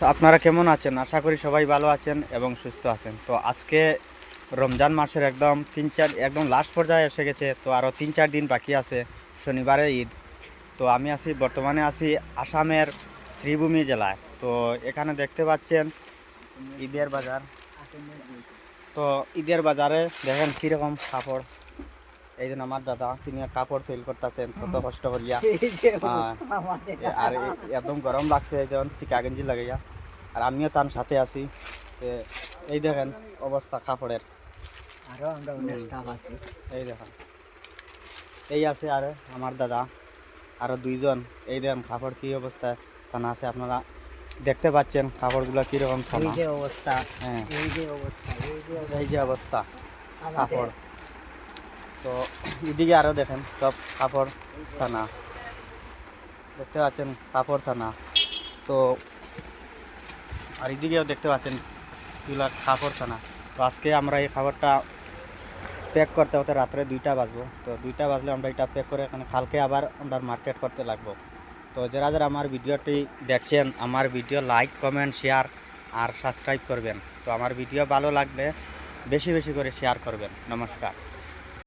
তো আপনারা কেমন আছেন? আশা করি সবাই ভালো আছেন এবং সুস্থ আছেন। তো আজকে রমজান মাসের একদম লাস্ট পর্যায়ে এসে গেছে। তো আরও 3-4 দিন বাকি আছে, শনিবারে ঈদ। তো আমি বর্তমানে আছি আসামের শ্রীভূমি জেলায়। তো এখানে দেখতে পাচ্ছেন ঈদের বাজার। তো ঈদের বাজারে দেখেন কীরকম কাপড়। এই জন্য আমার দাদা তিনি কাপড় সেল করতেছেন কত কষ্ট করিয়া। আর একদম গরম লাগছে, এই যেমন সিকা গেঞ্জি লাগাইয়া। আর আমিও তার সাথে আছি। এই দেখেন অবস্থা কাপড়ের। আরো আমরা অনেক স্টাফ আছে। এই দেখেন এই আছে আর আমার দাদা আরো দুইজন। এই দেখেন কাপড় কি অবস্থায় ছানা আছে, আপনারা দেখতে পাচ্ছেন কাপড়গুলো কিরকম এই ছানা। যে অবস্থা, হ্যাঁ, এই যে অবস্থা, এই যে অবস্থা আমাদের কাপড়। তো এদিকে আরো দেখেন সব কাপড় ছানা, দেখতে পাচ্ছেন কাপড় ছানা। তো আর এদিকেও দেখতে পাচ্ছেন এগুলা কাপড় ছানা। তো আজকে আমরা এই খাবারটা প্যাক করতে হতে রাত্রে 2টা বাজবো। তো 2টা বাজলে আমরা এটা প্যাক করে এখানে কালকে আবার আমরা মার্কেট করতে লাগবো। তো যারা যারা আমার ভিডিওটি দেখছেন, আমার ভিডিও লাইক, কমেন্ট, শেয়ার আর সাবস্ক্রাইব করবেন। তো আমার ভিডিও ভালো লাগলে বেশি বেশি করে শেয়ার করবেন। নমস্কার।